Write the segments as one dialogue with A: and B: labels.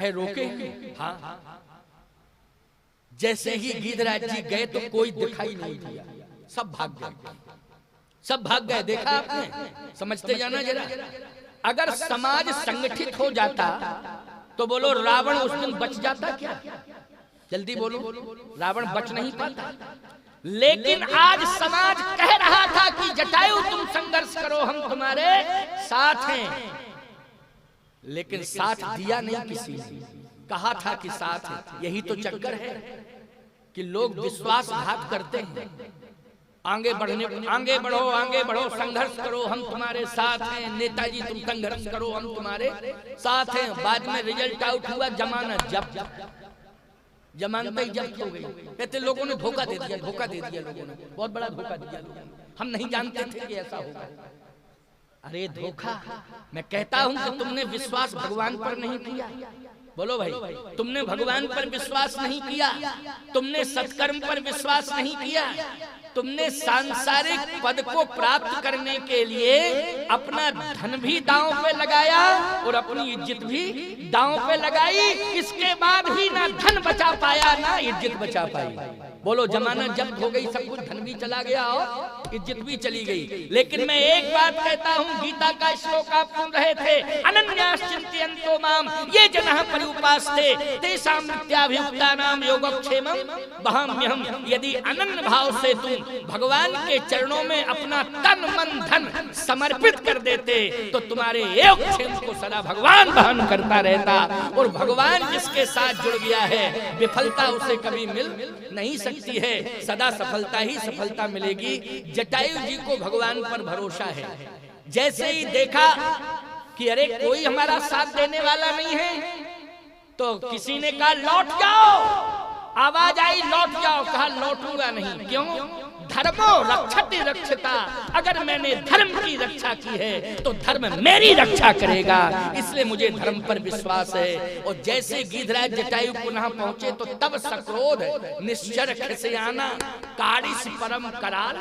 A: है रोके। हाँ, जैसे ही गिरिराज जी गए तो कोई दिखाई नहीं दिया, सब भाग गए, सब भाग गए। देखा आपने? समझते जाना जरा। अगर समाज संगठित हो जाता तो बोलो रावण उस दिन बच जाता क्या? जल्दी बोलो, रावण बच नहीं पाता। लेकिन आज समाज कह रहा था कि जटायु तुम संघर्ष करो, हम तुम्हारे साथ हैं, लेकिन साथ दिया नहीं किसी ने। कहा था कि साथ है। यही तो चक्कर है कि लोग विश्वासघात करते हैं। आगे बढ़ो, संघर्ष करो, हम तुम्हारे साथ हैं, नेताजी तुम संघर्ष करो, हम तुम्हारे साथ हैं। बाद में रिजल्ट आउट हुआ, जमानत जमानत ही जब्त हो गई। कहते लोगों ने धोखा दे दिया, धोखा दे दिया लोगों ने, बहुत बड़ा धोखा दिया लोगों ने, हम नहीं जानते थे कि ऐसा होगा। अरे धोखा, मैं कहता हूं कि तुमने विश्वास भगवान पर नहीं किया। बोलो भाई, तुमने भगवान पर विश्वास नहीं किया, तुमने सत्कर्म पर विश्वास नहीं किया, तुमने सांसारिक पद को प्राप्त करने के लिए अपना धन भी दांव पे लगाया और अपनी इज्जत भी दांव पे लगाई। इसके बाद भी ना धन बचा पाया ना इज्जत बचा पाई। बोलो जमानत जब्त हो गई, सब कुछ, धन भी चला गया और इज्जत भी चली गई। लेकिन मैं एक बात कहता हूँ, गीता का श्लोक आप सुन रहे थे, अनन्याश्चिन्तयन्तो माम ये जनः पर्युपास्ते तेषां नित्याभियुक्तानां योगक्षेमं वहाम्यहम्। यदि अनन्य भाव से तुम भगवान के चरणों में अपना तन मन धन समर्पित कर देते तो तुम्हारे योगक्षेम को सदा भगवान वहन करता रहता। और भगवान जिसके साथ जुड़ गया है, विफलता उसे कभी मिल नहीं सकती है, सदा सफलता ही सफलता मिलेगी। जटायु जी को भगवान पर भरोसा है। जैसे ही देखा कि अरे कोई हमारा साथ देने वाला नहीं है, तो किसी ने कहा लौट जाओ। आवाज आई लौट जाओ, कहा लौटूंगा नहीं। क्यों? धर्मो रक्षति रक्षता, अगर मैंने धर्म की रक्षा की है तो धर्म मेरी रक्षा करेगा, इसलिए मुझे धर्म पर विश्वास है। और जैसे गिरिराज जटायु पुनः पहुंचे तो तब सक्रोध निश्चर खिसयाना कारिस परम करार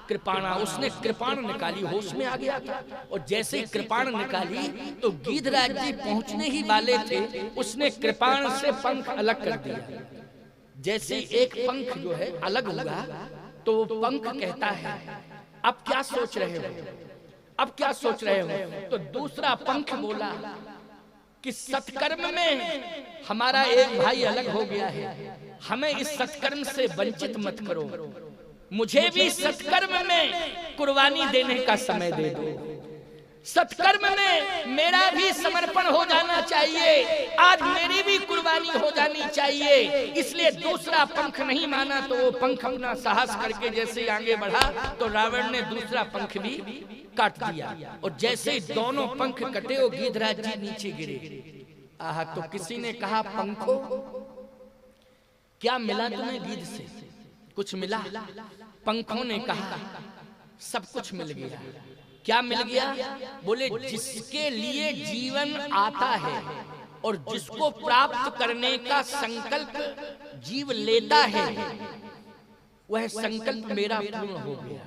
A: कृपाणा, उसने कृपाण निकाली, होश में आ गया था। और जैसे कृपाण निकाली तो गिरिराज जी पहुंचने ही वाले थे, उसने कृपाण से पंख अलग कर दिया। जैसे एक पंख जो है अलग होगा तो पंख कहता है अब क्या सोच रहे हो, अब क्या सोच रहे हो? तो दूसरा पंख बोला कि सत्कर्म में हमारा एक भाई अलग हो गया है, हमें इस सत्कर्म से वंचित मत करो, मुझे भी सत्कर्म में कुर्बानी देने का समय दे दो, सत्कर्म में मेरा भी समर्पण हो जाना चाहिए, आज मेरी भी कुर्बानी हो जानी चाहिए। इसलिए दूसरा पंख नहीं माना तो वो पंख अपना साहस करके जैसे आगे बढ़ा तो रावण ने दूसरा पंख भी काट दिया। और जैसे दोनों पंख कटे और गिरिराज जी नीचे गिरे। आहा, तो किसी ने कहा पंखो क्या मिला तुम्हें गिद्ध से? कुछ मिला? पंखों ने कहा सब कुछ मिल गया। क्या मिल गया? बोले जिसके लिए जीवन आता है और जिसको प्राप्त करने का संकल्प जीव लेता है, वह संकल्प मेरा पूर्ण हो गया।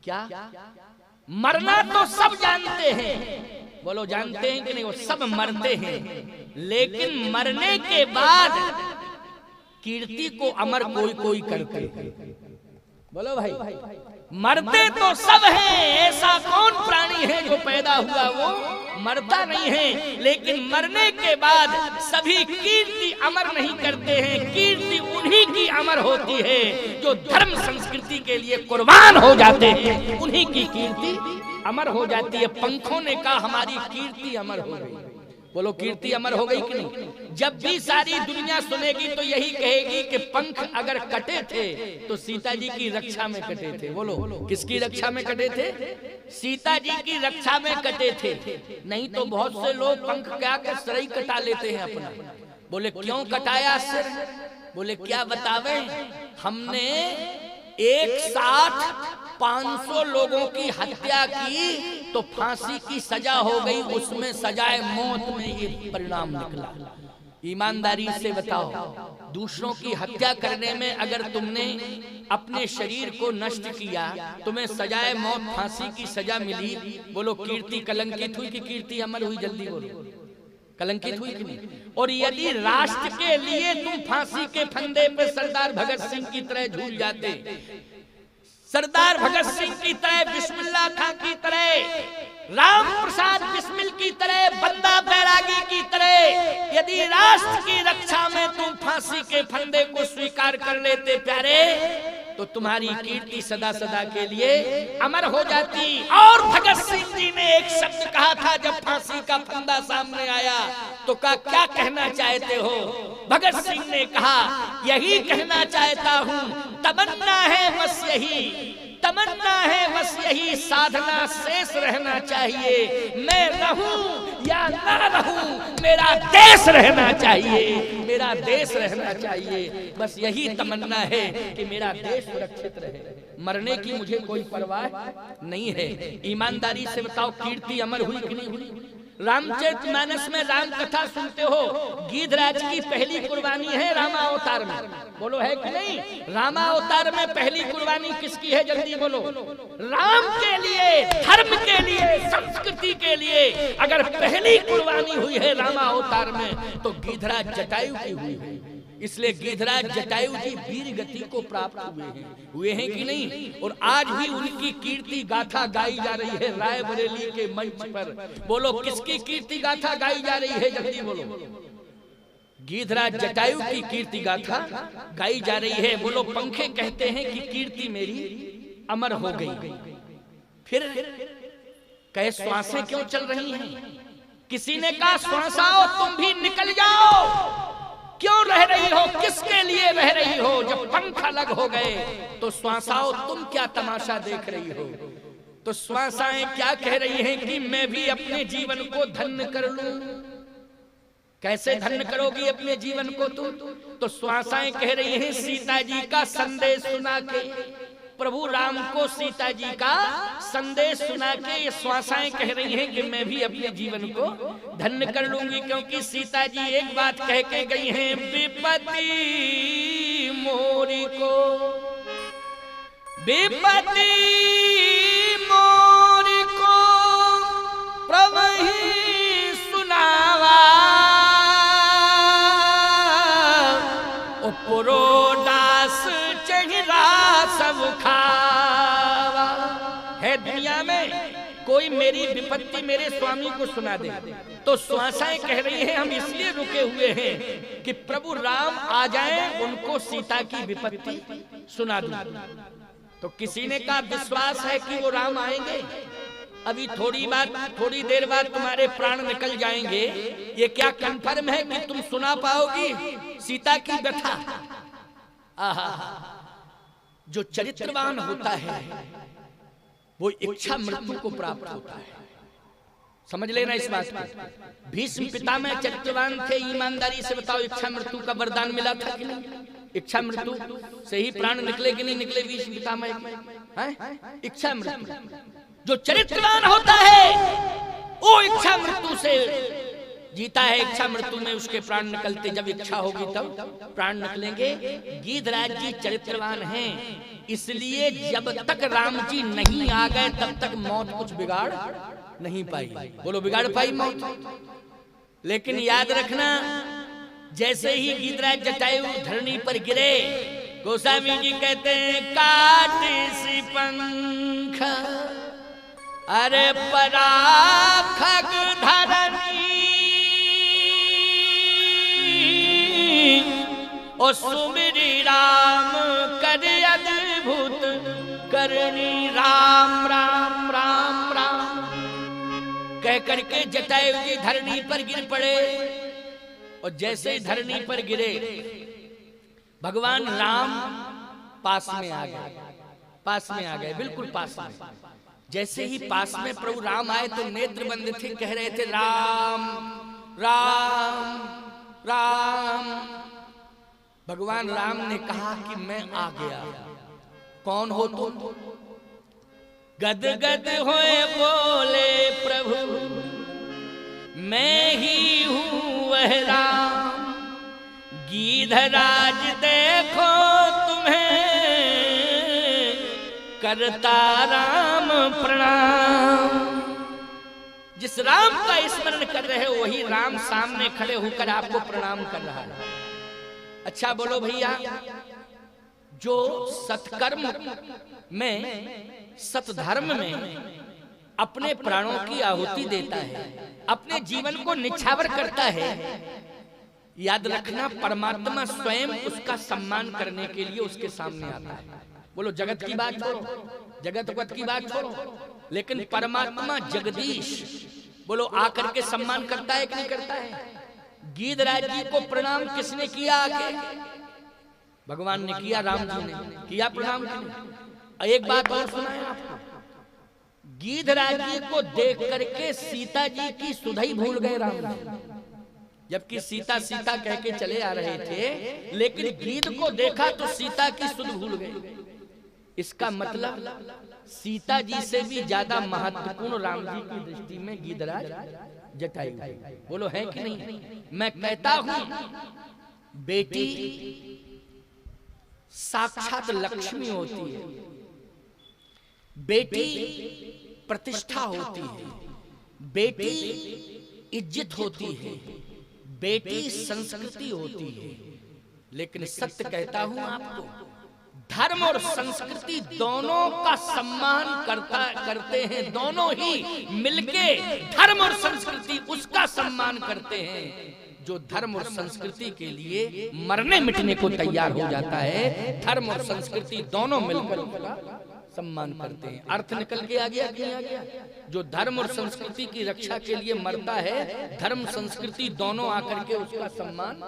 A: क्या? मरना तो सब जानते हैं, बोलो जानते हैं कि नहीं? वो सब मरते हैं, लेकिन मरने के बाद कीर्ति को अमर कोई कोई करते हैं। बोलो भाई, मरते तो सब हैं, ऐसा कौन प्राणी है जो पैदा हुआ वो मरता नहीं है, लेकिन मरने के बाद सभी कीर्ति अमर नहीं करते हैं। कीर्ति उन्हीं की अमर होती है जो धर्म संस्कृति के लिए कुर्बान हो जाते हैं, उन्हीं की कीर्ति अमर हो जाती है। पंखों ने कहा हमारी कीर्ति अमर हो गई। बोलो कीर्ति अमर हो गई कि नहीं? जब भी सारी दुनिया सुनेगी तो यही कहेगी कि पंख अगर कटे थे तो सीता जी की रक्षा में कटे थे। बोलो किसकी रक्षा में कटे थे? सीता जी की रक्षा में कटे थे। नहीं तो बहुत से लोग पंख क्या कर सिर ही कटा लेते हैं अपना। बोले क्यों कटाया सिर? बोले क्या बतावे, हमने एक साथ 500 लोगों की हत्या की तो फांसी की सजा हो गई, उसमें सजाए मौत में ये परिणाम निकला। ईमानदारी से बताओ, दूसरों की हत्या करने में अगर तुमने अपने शरीर को नष्ट किया, तुम्हें सजाए मौत फांसी की सजा मिली, बोलो कीर्ति कलंकित हुई कि कीर्ति अमर हुई? जल्दी बोलो। कलंकित हुई कि नहीं? और यदि राष्ट्र के लिए तुम फांसी के फंदे पे सरदार भगत सिंह की तरह झूल जाते, सरदार भगत सिंह की तरह, बिस्मिल्लाह खां की तरह, राम प्रसाद बिस्मिल की तरह, बंदा बैरागी की तरह, यदि राष्ट्र की रक्षा में तुम फांसी के फंदे को स्वीकार कर लेते प्यारे, तो तुम्हारी कीर्ति सदा सदा के लिए अमर हो जाती। और भगत सिंह जी ने एक शब्द कहा था जब फांसी का फंदा सामने आया, तो क्या कहना चाहते हो? भगत सिंह ने कहा, यही कहना चाहता हूं, तमन्ना है बस यही, तमन्ना है बस यही, साधना शेष रहना चाहिए, मैं रहूं या ना रहूं, मेरा देश रहना चाहिए, मेरा देश रहना चाहिए, बस यही तमन्ना है कि मेरा देश सुरक्षित रहे। मरने की मुझे कोई परवाह नहीं है। ईमानदारी से बताओ, कीर्ति अमर हुई कि नहीं हुई? रामचरितमानस में राम कथा सुनते हो, गीधराज की पहली कुर्बानी है रामावतार में, बोलो है कि नहीं? रामावतार में पहली कुर्बानी किसकी है? जल्दी बोलो। राम के लिए, धर्म के लिए, संस्कृति के लिए अगर पहली कुर्बानी हुई है रामावतार में, तो गीधराज जटायु की हुई है। इसलिए गीधराज जटायु जी वीर गति को प्राप्त हुए हैं कि नहीं? और आज भी उनकी कीर्ति गाथा गाई जा रही है रायबरेली के मंच पर। बोलो किसकी कीर्ति गाथा गाई जा रही है? जल्दी बोलो। गीधराज जटायु की कीर्ति गाथा गाई जा रही है। बोलो पंखे कहते हैं कि कीर्ति मेरी अमर हो गई। फिर कहे श्वासें क्यों चल रही हैं? किसी ने कहा श्वासाओ तुम भी निकल जाओ, क्यों रह रही हो? किसके लिए रह रही हो? जब पंख अलग हो गए तो श्वासाओं तुम क्या तमाशा देख रही हो? तो श्वासाएं क्या कह रही हैं कि मैं भी अपने जीवन को धन्य कर लूं। कैसे धन्य करोगी अपने जीवन को तुम? तो श्वासाएं कह रही हैं सीता जी का संदेश सुना के, प्रभु राम को सीता जी का संदेश सुना के ये श्वासाएं कह रही हैं कि मैं भी अपने जीवन को धन्य कर लूंगी। क्योंकि सीता जी एक बात कह के गई हैं, विपत्ति मोरी को, विपत्ति मोरी को प्रभु ही सुनावा, ओ पुरोडास चेहरा सब खावा। है दुनिया में कोई मेरी विपत्ति मेरे स्वामी को सुना दे, तो श्वासाएं कह रही हैं हम इसलिए रुके हुए हैं कि प्रभु राम आ जाएं, उनको सीता की विपत्ति सुना दूं। तो किसी ने कहा विश्वास है कि वो राम आएंगे? अभी थोड़ी देर बाद तुम्हारे प्राण निकल जाएंगे, ये क्या कंफर्म है कि तुम सुना पाओगी सीता की व्यथा? आहा, जो चरित्रवान होता है वो इच्छा मृत्यु को प्राप्त होता है। समझ लेना इस बात को। भीष्म पितामह चरित्रवान थे, ईमानदारी से बताओ इच्छा मृत्यु का वरदान मिला था कि नहीं? इच्छा मृत्यु से ही प्राण निकले कि नहीं निकले भीष्म पितामह के? इच्छा मृत्यु। जो चरित्रवान होता है वो इच्छा मृत्यु से जीता है। इच्छा मृत्यु में उसके प्राण निकलते, जब इच्छा होगी तब प्राण निकलेंगे। गीधराज जी चरित्रवान हैं, इसलिए जब तक राम जी नहीं आ गए तब तक मौत कुछ बिगाड़ नहीं पाई। बोलो बिगाड़ पाई मौत? लेकिन याद रखना, जैसे ही गीधराज जटायु धरनी पर गिरे, गोस्वामी जी कहते हैं काट सी पंख अरे पराखग धरनी, ओ सुमिरी राम कर अद्भुत करनी, राम राम राम राम कह करके जटायु जी धरनी पर गिर पड़े। और जैसे ही धरनी पर गिरे, भगवान राम पास में आ गए, पास में आ गए, बिल्कुल पास में। जैसे ही पास में प्रभु राम आए तो नेत्र बंद थे, कह रहे थे राम राम राम। भगवान राम ने कहा कि मैं आ गया। कौन हो तुम? गद गद होए बोले प्रभु मैं ही हूँ वह राम, गीधराज देखो तुम्हें करता राम प्रणाम। जिस राम का स्मरण कर रहे हो वही राम सामने खड़े होकर आपको प्रणाम कर रहा है। अच्छा बोलो भैया, जो सत्कर्म में, सतधर्म में अपने प्राणों की आहुति देता है, अपने जीवन को निछावर करता है, याद रखना परमात्मा स्वयं उसका सम्मान करने के लिए उसके सामने आता है। बोलो जगत की बात छोड़ो, जगत वगत की बात छोड़ो, लेकिन परमात्मा जगदीश बोलो आकर के सम्मान करता है कि नहीं करता है? गीधराज जी को प्रणाम किसने किया आके? भगवान ने किया, राम जी ने किया प्रणाम। एक बात और सुनाए आपको, गीधराज जी को देख करके सीता जी की सुधई भूल गए राम जी, जबकि सीता सीता कह के चले आ रहे थे, लेकिन गीध को देखा तो सीता की सुध भूल गए। इसका मतलब सीता जी से भी ज्यादा महत्वपूर्ण राम जी की दृष्टि में गीधराज जटायु। बोलो है कि नहीं? मैं कहता हूं बेटी साक्षात लक्ष्मी होती है, बेटी प्रतिष्ठा होती है, बेटी इज्जत होती है, बेटी संस्कृति होती है। लेकिन सत्य कहता हूं आपको, धर्म और संस्कृति दोनों का सम्मान करते हैं, दोनों ही मिलके धर्म और संस्कृति उसका सम्मान करते हैं जो धर्म और संस्कृति के लिए मरने मिटने को तैयार हो जाता है। धर्म और संस्कृति दोनों मिलकर उसका सम्मान करते हैं। अर्थ निकल के आ गया कि नहीं आ गया? जो धर्म और संस्कृति की रक्षा के लिए मरता है, धर्म संस्कृति दोनों आकर के उसका सम्मान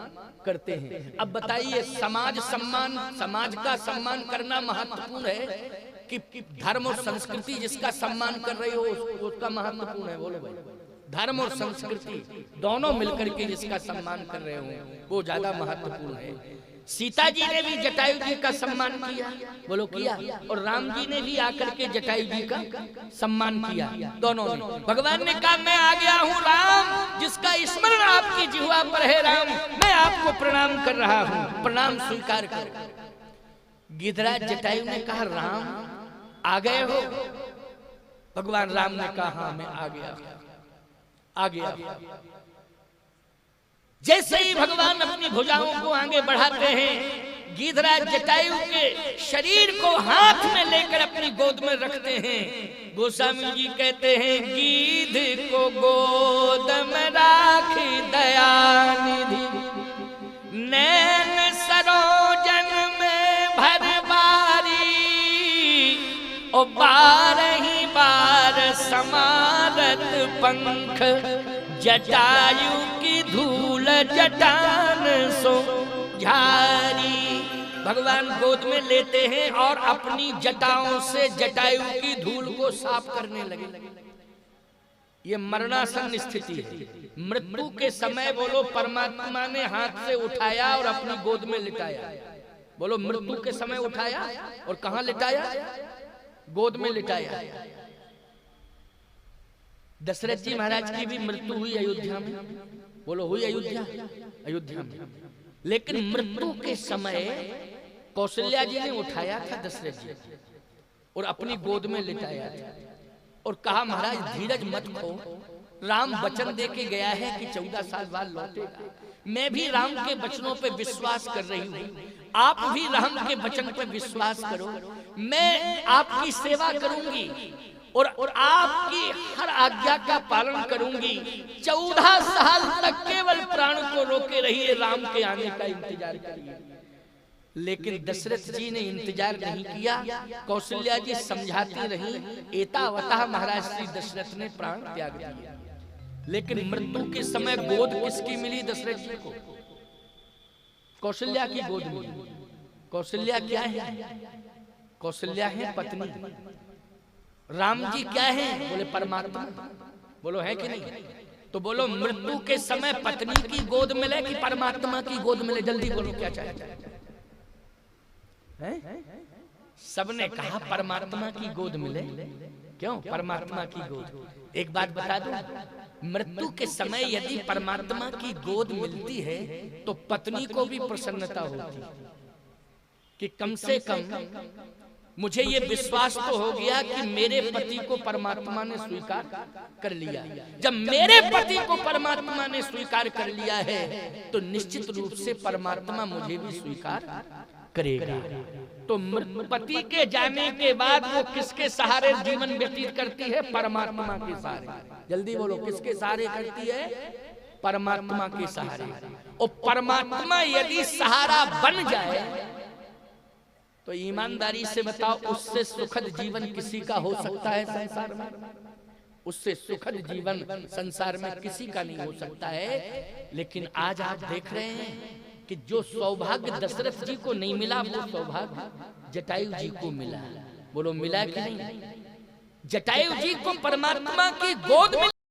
A: करते हैं। अब बताइए, समाज सम्मान, समाज का सम्मान करना महत्वपूर्ण है कि धर्म और संस्कृति जिसका सम्मान कर रही हो उसका महत्वपूर्ण है? बोलो भाई, धर्म और संस्कृति दोनों मिलकर के जिसका सम्मान कर रहे हो वो ज्यादा महत्वपूर्ण है। सीता जी ने भी जटायु जी का सम्मान किया, बोलो किया, और राम जी ने भी आकर के जटायु जी का सम्मान किया, दोनों ने। भगवान ने कहा मैं आ गया हूँ राम, जिसका स्मरण आपकी जिह्वा पर है राम, मैं आपको प्रणाम कर रहा हूँ, प्रणाम स्वीकार कर। गिधराज जटायु ने कहा राम आ गए हो? भगवान राम ने कहा हाँ मैं आ गया, आ गया। जैसे ही भगवान अपनी भुजाओं को आगे बढ़ाते हैं, गीधराज जटायु के शरीर को हाथ में लेकर अपनी गोद में रखते हैं। गोस्वामी जी कहते हैं गीध को गोद में राखी दयानिधि, नैन सरोजन में भरबारी, ओ बारही बार समारत पंख, जटायु की धूल जटान सो झारी। भगवान गोद में लेते हैं और अपनी जटाओं से जटायु की धूल को साफ करने लगे। ये मरणासन स्थिति है। मृत्यु के समय बोलो परमात्मा ने हाथ से उठाया और अपनी गोद में लिटाया। बोलो मृत्यु के समय उठाया और कहां लिटाया? गोद में लिटाया। दशरथ जी महाराज की भी मृत्यु हुई अयोध्या में, बोलो हुई अयोध्या, अयोध्या में। लेकिन मृत्यु के समय कौशल्या जी ने उठाया था दशरथ जी और अपनी गोद में लिटाया था और कहा महाराज धीरज मत खो, राम वचन दे के गया है कि 14 साल बाद लौटेगा। मैं भी राम के वचनों पे विश्वास कर रही हूँ, आप भी राम के वचन पे विश्वास करो। मैं आपकी सेवा करूंगी और आपकी हर आज्ञा का पालन करूंगी। 14 साल तक केवल प्राण को रोके रहिए, राम के आने का इंतजार करिए। लेकिन दशरथ जी ने इंतजार नहीं किया, कौशल्या जी समझाती रही, एतावता महाराज श्री दशरथ ने प्राण त्याग दिया। लेकिन मृत्यु के समय गोद किसकी मिली दशरथ जी को? कौशल्या की गोद मिली। कौशल्या क्या है? कौशल्या है पत्नी। राम जी क्या है? बोले परमात्मा। बोलो है कि नहीं? तो बोलो मृत्यु के समय पत्नी की गोद मिले कि परमात्मा की गोद मिले? जल्दी बोलो क्या चाहते हैं? सबने कहा परमात्मा की गोद मिले। क्यों परमात्मा की गोद? एक बात बता दूं, मृत्यु के समय यदि परमात्मा की गोद मिलती है तो पत्नी को भी प्रसन्नता होती कि कम से कम मुझे ये विश्वास तो हो गया कि मेरे पति को परमात्मा ने स्वीकार कर लिया। जब मेरे पति को परमात्मा ने स्वीकार कर लिया है तो निश्चित रूप से परमात्मा मुझे भी स्वीकार करेगा। तो पति के जाने के बाद वो किसके सहारे जीवन व्यतीत करती है? परमात्मा के सहारे। जल्दी बोलो, किसके सहारे करती है? परमात्मा के सहारे। और परमात्मा यदि सहारा बन जाए तो ईमानदारी से बताओ, उससे सुखद जीवन किसी का हो सकता है संसार में? उससे सुखद जीवन संसार में किसी का नहीं हो सकता है। लेकिन आज आप देख रहे हैं कि जो सौभाग्य दशरथ जी को नहीं मिला वो सौभाग्य जटायु जी को मिला। बोलो मिला कि नहीं? जटायु जी को परमात्मा की गोद में